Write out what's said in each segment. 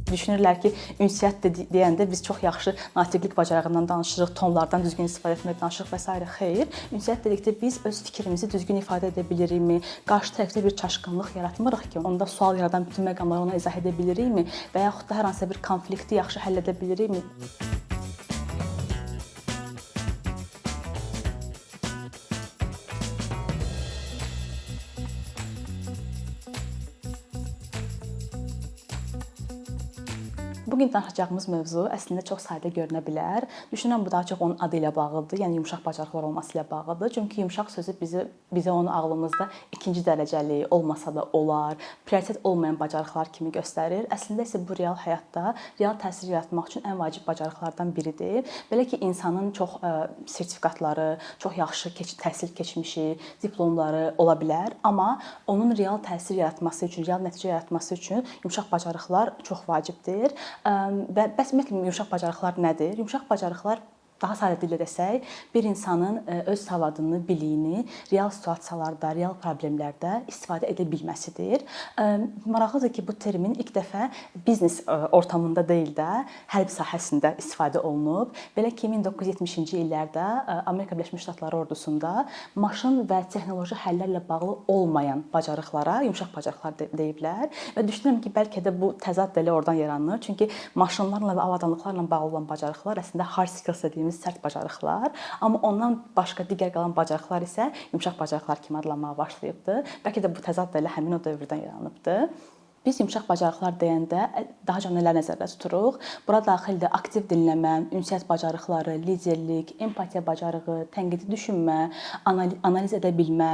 Düşünürlər ki, ünsiyyət deyəndə biz çox yaxşı natiqlik bacarığından danışırıq, tonlardan düzgün istifadə etməkdən danışırıq və s. Xeyr, ünsiyyət dedikdə biz öz fikrimizi düzgün ifadə edə bilirikmi? Qarşı tərəfdə bir çaşqınlıq yaratmırıq ki, onda sual yaradan bütün məqamları ona izah edə bilirikmi? Və yaxud da hər hansısa bir konflikti yaxşı həll edə bilirikmi? Bugün danışacağımız mövzu əslində çox sadə görünə bilər. Düşünürəm bu daha çox onun adı ilə bağlıdır, yəni yumşaq bacarıqlar olması ilə bağlıdır. Çünki yumşaq sözü bizə onu ağlımızda ikinci dərəcəli, olmasa da olar, prioritet olmayan bacarıqlar kimi göstərir. Əslində isə bu real həyatda real təsir yaratmaq üçün ən vacib bacarıqlardan biridir. Belə ki, insanın çox sertifikatları, çox yaxşı təhsil keçmişi, diplomları ola bilər, amma onun real təsir yaratması üçün, real nəticə yaratması üçün yumşaq bacarıqlar çox vacibdir. Və bəs ümumiyyətlə yumşaq bacarıqlar nədir? Yumşaq bacarıqlar daha sadə dillə desək, bir insanın öz savadını, biliyini real situasiyalarda, real problemlərdə istifadə edə bilməsidir. Maraqlıdır ki, bu termin ilk dəfə biznes ortamında deyil də, hərb sahəsində istifadə olunub. Belə ki, 1970-ci illərdə Amerika Birləşmiş Ştatları ordusunda maşın və texnoloji həllərlə bağlı olmayan bacarıqlara yumşaq bacarıqlar deyiblər. Və düşünürəm ki, bəlkə də bu təzad elə oradan yaranır. Çünki maşınlarla və avadanlıqlarla bağlı olan bacarıqlar əslində hard skills dediyimiz sərt bacarıqlar, amma ondan başqa digər qalan bacarıqlar isə yumşaq bacarıqlar kimi adlanmağa başlayıbdı. Bəlkə də bu təzad da elə həmin o dövrdən yaranıbdı. Biz yumşaq bacarıqlar deyəndə daha çox nələr nəzərdə tuturuq? Bura daxildir aktiv dinləmə, ünsiyyət bacarıqları, liderlik, empatiya bacarığı, tənqidi düşünmə, analiz edə bilmə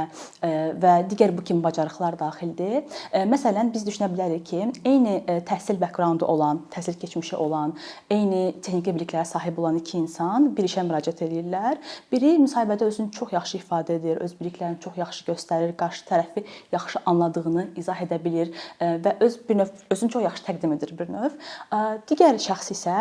və digər bu kimi bacarıqlar daxildir. Məsələn, biz düşünə bilərik ki, eyni təhsil backgroundu olan, təhsil keçmişi olan, eyni texniki biliklərə sahib olan iki insan bir işə müraciət edirlər. Biri müsahibədə özünü çox yaxşı ifadə edir, öz biliklərini çox yaxşı göstərir, qarşı tərəfi yaxşı anladığını izah edə bilir və özünü çox yaxşı təqdim edir bir növ. Digər şəxs isə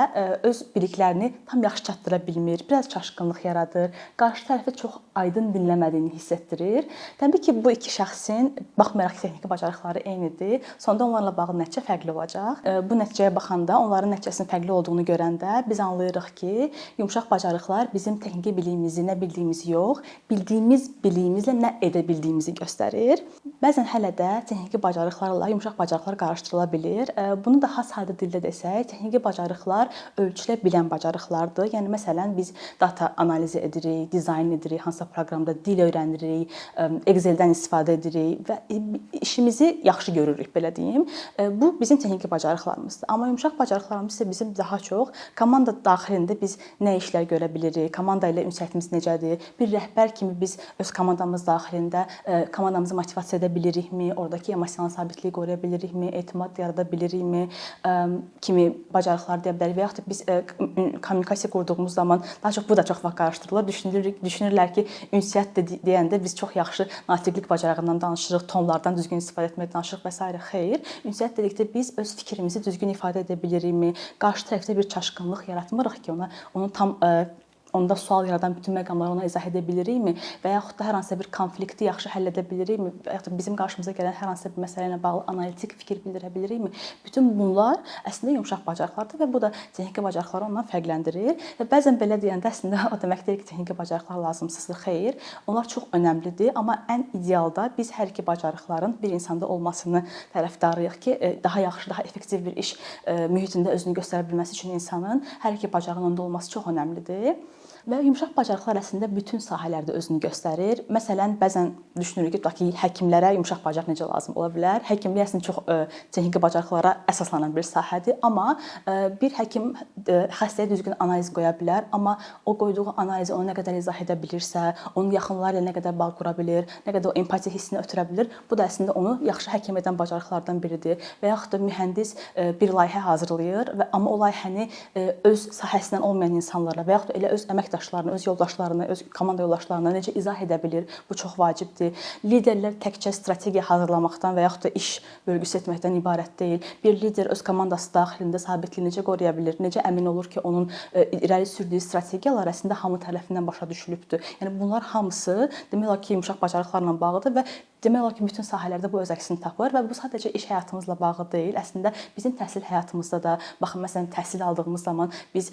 öz biliklərini tam yaxşı çatdıra bilmir, biraz çaşqınlıq yaradır, qarşı tərəfi çox aydın dinləmədiyini hiss etdirir. Təbii ki, bu iki şəxsin baxmayaraq ki, texniki bacarıqları eynidir, sonda onlarla bağlı nəticə fərqli olacaq. Bu nəticəyə baxanda, onların nəticəsinin fərqli olduğunu görəndə biz anlayırıq ki, yumşaq bacarıqlar bizim texniki biliyimizi, nə bildiyimizi yox, bildiyimiz biliyimizlə nə edə bildiyimizi göstərir. Bəzən hələ də texniki bacarıqlarla yumşaq bacarıqlar qarışdırıla bilir. Bunu daha sadə dildə desək, texniki bacarıqlar ölçülə bilən bacarıqlardır. Yəni məsələn biz data analizi edirik, dizayn edirik, hansısa proqramda dil öyrənirik, Excel-dən istifadə edirik və işimizi yaxşı görürük, belə deyim. Bu bizim texniki bacarıqlarımızdır. Amma yumşaq bacarıqlarımız isə bizim daha çox komanda daxilində biz nə işlər görə bilirik, komanda ilə ünsiyyətimiz necədir, bir rəhbər kimi biz öz komandamız daxilində komandamızı motivasiya edə bilirikmi, oradakı emosional sabitliyi qoruya bilirikmi, etimad yarada bilirikmi kimi bacarıqlar deyə bilərik. Və yaxud da biz kommunikasiya qurduğumuz zaman daha çox bu da çox vaxt qarışdırılır. Düşünürlər ki, ünsiyyət deyəndə biz çox yaxşı natiqlik bacarığından danışırıq, tonlardan düzgün istifadə etməkdən danışırıq və s. Xeyr, ünsiyyət dedikdə biz öz fikrimizi düzgün ifadə edə bilirikmi? Qarşı tərəfdə bir çaşqınlıq yaratmırıq ki, onda sual yaradan bütün məqamları ona izah edə bilirikmi? Və yaxud da hər hansısa bir konflikti yaxşı həll edə bilirikmi? Və yaxud da bizim qarşımıza gələn hər hansısa bir məsələ ilə bağlı analitik fikir bildirə bilirikmi? Bütün bunlar əslində yumşaq bacarıqlardır və bu da texniki bacarıqları ondan fərqləndirir. Və bəzən belə deyəndə əslində o demək deyil ki, texniki bacarıqlar lazımsızdır. Xeyr, onlar çox önəmlidir, amma ən idealda biz hər iki bacarıqların bir insanda olmasını tərəfdarıyıq ki, daha yaxşı, daha effektiv bir iş mühitində özünü göstərə bilməsi üçün insanın hər iki bacarığının onda olması çox önəmlidir. Və yumşaq bacarıqlar əslində bütün sahələrdə özünü göstərir. Məsələn, bəzən düşünürük ki, həkimlərə yumşaq bacarıq necə lazım ola bilər? Həkimlik əslində çox texniki bacarıqlara əsaslanan bir sahədir, amma bir həkim xəstəyə düzgün analiz qoya bilər, amma o qoyduğu analizi ona nə qədər izah edə bilirsə, onun yaxınları ilə nə qədər bağ qura bilir, nə qədər o empatiya hissini ötürə bilir, bu da əslində onu yaxşı həkim edən bacarıqlardan biridir. Və yaxud da mühəndis bir layihə hazırlayır amma o layihəni öz sahəsindən olmayan insanlarla və yaxud da elə öz əməkdaşlarına, öz yoldaşlarına, öz komanda yoldaşlarına necə izah edə bilir? Bu çox vacibdir. Liderlər təkcə strategiya hazırlamaqdan və yaxud da iş bölgüsü etməkdən ibarət deyil. Bir lider öz komandası daxilində sabitliyi necə qoruya bilir? Necə əmin olur ki, onun irəli sürdüyü strategiyalar əslində hamı tərəfindən başa düşülübdür? Yəni bunlar hamısı demək olar ki, yumşaq bacarıqlarla bağlıdır və demək olar ki, bütün sahələrdə bu öz əksini tapır və bu sadəcə iş həyatımızla bağlı deyil. Əslində bizim təhsil həyatımızda da, baxın məsələn təhsil aldığımız zaman biz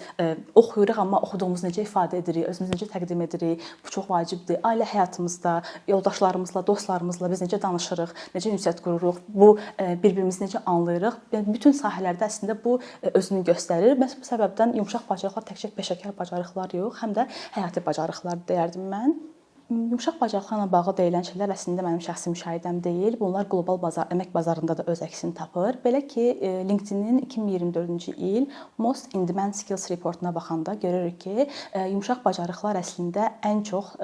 oxuyuruq, amma oxuduğumuzu necə ifadə edirik, özümüzü necə təqdim edirik, bu çox vacibdir. Ailə həyatımızda, yoldaşlarımızla, dostlarımızla biz necə danışırıq, necə ünsiyyət qururuq, bu bir-birimizi necə anlayırıq. Yəni bütün sahələrdə əslində bu özünü göstərir. Məhz bu səbəbdən yumşaq bacarıqlar təkcə peşəkar bacarıqlar yox, həm də həyati bacarıqlar deyərdim mən. Yumşaq bacarıqlarla bağlı deyilən şeylər əslində mənim şəxsi müşahidəm deyil. Bunlar qlobal əmək bazarında da öz əksini tapır. Belə ki, LinkedIn-in 2024-cü il Most in Demand Skills reportuna baxanda görürük ki, yumşaq bacarıqlar əslində ən çox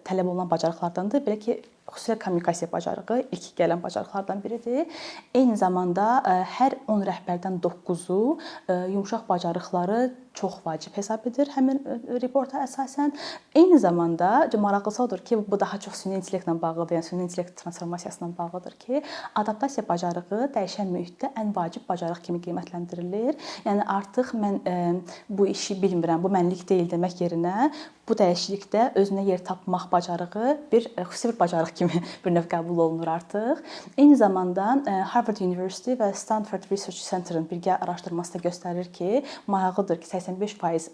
tələb olunan bacarıqlardandır. Belə ki, xüsusilə kommunikasiya bacarığı ilk gələn bacarıqlardan biridir. Eyni zamanda hər 10 rəhbərdən 9-u yumşaq bacarıqları çox vacib hesab edir həmin reporta əsasən. Eyni zamanda maraqlısı odur ki, bu daha çox süni intellektlə bağlıdır, yəni süni intellekt transformasiyasına bağlıdır ki, adaptasiya bacarığı dəyişən mühitdə ən vacib bacarıq kimi qiymətləndirilir. Yəni artıq mən bu işi bilmirəm, bu mənlik deyil demək yerinə bu dəyişiklikdə özünə yer tapmaq bacarığı xüsusi bir bacarıq kimi bir növ qəbul olunur artıq. Eyni zamanda Harvard University və Stanford Research Center-ın birgə araşdırması da göstərir ki, maraqlıdır ki, 85%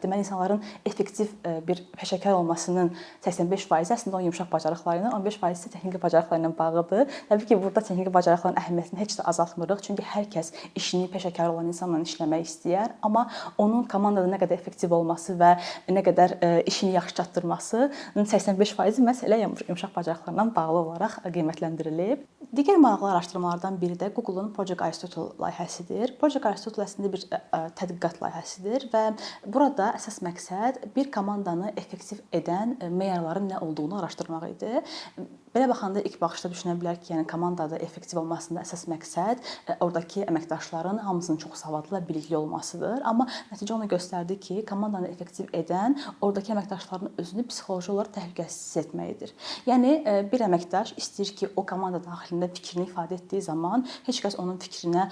deməli insanların effektiv bir peşəkar olmasının 85% əslində o yumşaq bacarıqları ilə, 15% isə texniki bacarıqlar ilə bağlıdır. Təbii ki, burada texniki bacarıqların əhəmiyyətini heç də azaltmırıq, çünki hər kəs işini peşəkar olan insanla işləmək istəyər, amma onun komandada nə qədər effektiv olması və nə qədər işini yaxşı çatdırmasının 85% məhz elə yumşaq bacarıqlarla bağlı olaraq qiymətləndirilir. Digər maraqlı araşdırmalardan biri də Google-un Project Aristotle layihəsidir. Project Aristotle əslində bir tədqiqat layihəsidir və burada əsas məqsəd bir komandanı effektiv edən meyarların nə olduğunu araşdırmaq idi. Belə baxanda ilk baxışda düşünə bilər ki, yəni komandada effektiv olmasında əsas məqsəd oradakı əməkdaşların hamısının çox savadlı və bilikli olmasıdır. Amma nəticə onu göstərdi ki, komandanı effektiv edən oradakı əməkdaşların özünü psixoloji olaraq təhlükəsiz hiss etməyidir. Yəni bir əməkdaş istəyir ki, o komanda daxilində fikrini ifadə etdiyi zaman heç kəs onun fikrinə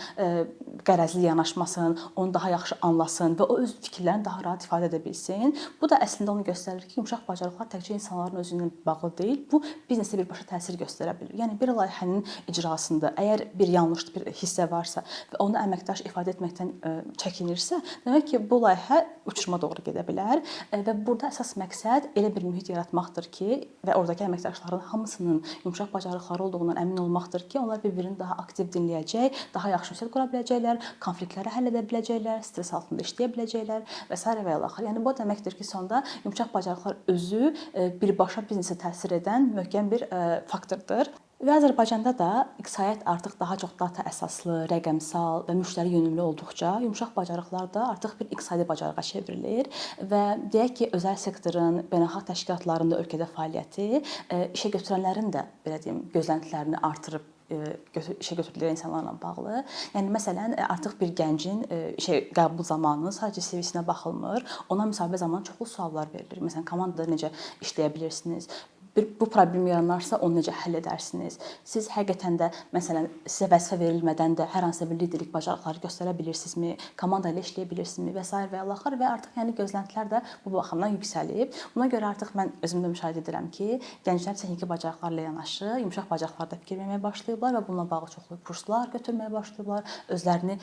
qərəzli yanaşmasın, onu daha yaxşı anlasın və o öz fikirlərini daha rahat ifadə edə bilsin. Bu da əslində onu göstərir ki, yumşaq bacarıqlar təkcə insanların özü ilə bağlı deyil, bu biznesə birbaşa təsir göstərə bilir. Yəni bir layihənin icrasında əgər bir yanlış bir hissə varsa və onu əməkdaş ifadə etməkdən çəkinirsə, demək ki, bu layihə uçuruma doğru gedə bilər və burada əsas məqsəd elə bir mühit yaratmaqdır ki, və oradakı əməkdaşların hamısının yumşaq bacarıqları olduğundan əmin olmaqdır ki, onlar bir-birini daha aktiv dinləyəcək, daha yaxşı ünsiyyət qura biləcəklər, konfliktləri həll edə biləcəklər, stres altında işləyə biləcəklər və s. və ilaxır. Yəni bu deməkdir ki, sonda yumşaq bacarıqlar özü birbaşa biznesə təsir edən möhkəm bir faktordur. Və Azərbaycanda da iqtisadiyyat artıq daha çox data əsaslı, rəqəmsal və müştəri yönümlü olduqca yumşaq bacarıqlar da artıq bir iqtisadi bacarığa çevrilir və deyək ki, özəl sektorun, beynəlxalq təşkilatların da ölkədə fəaliyyəti işə götürənlərin də belə deyim, gözləntilərini artırıb işə götürülən insanlarla bağlı. Yəni məsələn, artıq bir gəncin qəbul zamanı sadəcə CV-sinə baxılmır, ona müsahibə zamanı çoxlu suallar verilir. Məsələn, komandada necə işləyə bilirsiniz? Bu problem yaranarsa onu necə həll edərsiniz? Siz həqiqətən də məsələn sizə vəzifə verilmədən də hər hansı bir liderlik bacarıqları göstərə bilirsinizmi? Komanda ilə işləyə bilirsinizmi və s. və ilaxır və artıq yəni gözləntilər də bu baxımdan yüksəlib. Buna görə artıq mən özümdə müşahidə edirəm ki, gənclər texniki bacarıqlarla yanaşı yumşaq bacarıqlarda fikir verməyə başlayıblar və bununla bağlı çoxlu kurslar götürməyə başlayıblar, özlərini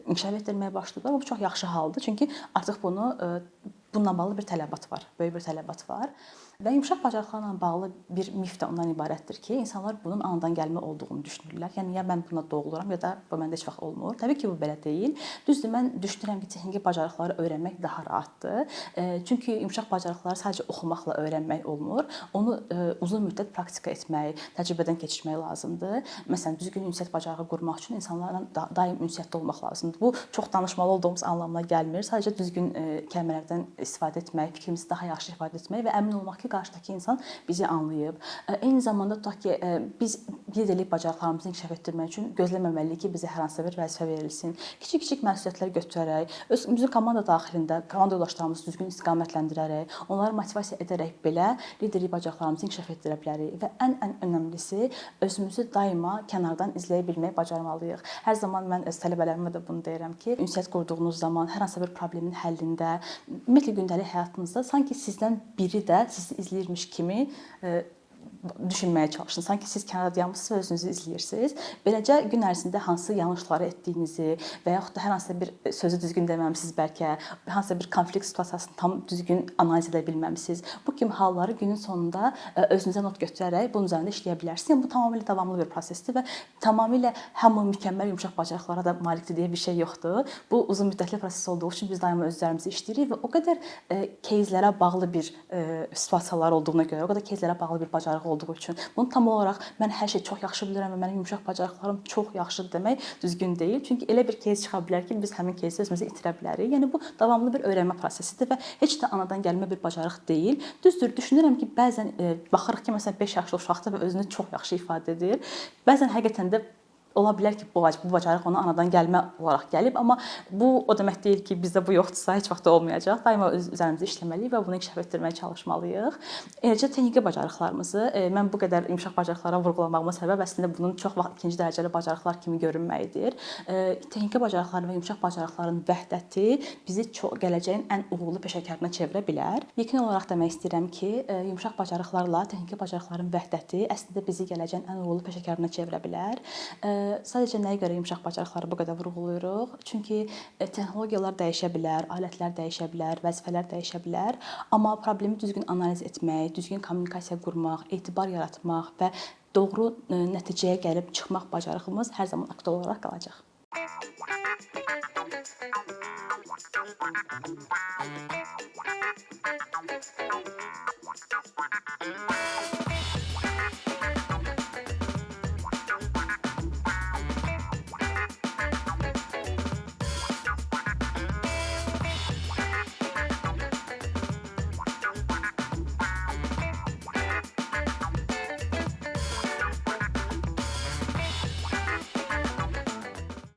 inkişaf etdirməyə başlayıblar. Bu çox yaxşı haldır, çünki artıq bununla bağlı bir tələbat var, böyük bir tələbat var. Və yumşaq bacarıqlarla bağlı bir mif də ondan ibarətdir ki, insanlar bunun anadan gəlmə olduğunu düşünürlər. Yəni ya mən buna doğuluram, ya da bu məndə heç vaxt olmur. Təbii ki, bu belə deyil. Düzdür, mən düşünürəm ki, texniki bacarıqları öyrənmək daha rahatdır. Çünki yumşaq bacarıqları sadəcə oxumaqla öyrənmək olmur. Onu uzun müddət praktika etmək, təcrübədən keçirmək lazımdır. Məsələn, düzgün ünsiyyət bacarığı qurmaq üçün insanlarla daim ünsiyyətdə olmaq lazımdır. Bu çox danışmalı olduğumuz anlamına gəlmir. Sadəcə düzgün kəlmələrdən istifadə etmək, fikrimizi daha yaxşı ifadə etmək və əmin olmaq ki, qarşıdakı insan bizi anlayıb. Eyni zamanda tutaq ki, biz liderlik bacarıqlarımızı inkişaf etdirmək üçün gözləməməliyik ki, bizə hər hansı bir vəzifə verilsin. Kiçik-kiçik məsuliyyətlər götürərək, özümüzün komanda daxilində komanda yoldaşlarımızı düzgün istiqamətləndirərək, onları motivasiya edərək belə liderlik bacarıqlarımızı inkişaf etdirə bilərik və ən önəmlisi özümüzü daima kənardan izləyə bilməyi bacarmalıyıq. Hər zaman mən öz tələbələrimə də bunu deyirəm ki, ünsiyyət qurduğunuz zaman hər hansı bir problemin həllində, ümumiyyətlə gündəlik həyatınızda sanki sizdən biri də sizi izləyirmiş kimi düşünməyə çalışın. Sanki siz kənarda dayanmısınız və özünüzü izləyirsiniz. Beləcə gün ərzində hansı yanlışları etdiyinizi və yaxud da hər hansısa bir sözü düzgün deməmisiniz bəlkə, hansısa bir konflikt situasiyasını tam düzgün analiz edə bilməmisiniz. Bu kimi halları günün sonunda özünüzə not götürərək bunun üzərində işləyə bilərsiniz. Yəni bu tamamilə davamlı bir prosesdir və tamamilə hamı mükəmməl yumşaq bacarıqlara da malikdir deyə bir şey yoxdur. Bu uzunmüddətli proses olduğu üçün biz daima öz üzərimizə işləyirik və o qədər кейslərə bağlı bir situasiyalar olduğuna görə, o qədər кейslərə bağlı bir bacarıq olduğu üçün bunu tam olaraq mən hər şey çox yaxşı bilirəm və mənim yumşaq bacarıqlarım çox yaxşıdır demək düzgün deyil. Çünki elə bir кейs çıxa bilər ki, biz həmin кейsi özümüzə itirə bilərik. Yəni bu davamlı bir öyrənmə prosesidir və heç də anadan gəlmə bir bacarıq deyil. Düzdür, düşünürəm ki, bəzən baxırıq ki, məsələn 5 yaşlı uşaqdır və özünü çox yaxşı ifadə edir. Bəzən həqiqətən də ola bilər ki, bu bacarıq ona anadan gəlmə olaraq gəlib, amma bu o demək deyil ki, bizdə bu yoxdursa heç vaxt da olmayacaq. Daima öz üzərimizdə işləməliyik və bunu inkişaf etdirməyə çalışmalıyıq. Eləcə texniki bacarıqlarımızı mən bu qədər yumşaq bacarıqlara vurğulamağımın səbəbi əslində bunun çox vaxt ikinci dərəcəli bacarıqlar kimi görünməyidir. Texniki bacarıqlar və yumşaq bacarıqların vəhdəti bizi gələcəyin ən uğurlu peşəkarına çevirə bilər. Yekun olaraq demək istəyirəm ki, yumşaq bacarıqlarla texniki bacarıqların vəhdəti əslində bizi gələcəyin ən uğurlu peşəkarına çevirə bilər. Sadəcə nəyə görə yumşaq bacarıqları bu qədər vurğulayırıq? Çünki texnologiyalar dəyişə bilər, alətlər dəyişə bilər, vəzifələr dəyişə bilər, amma problemi düzgün analiz etmək, düzgün kommunikasiya qurmaq, etibar yaratmaq və doğru nəticəyə gəlib çıxmaq bacarığımız hər zaman aktual olaraq qalacaq.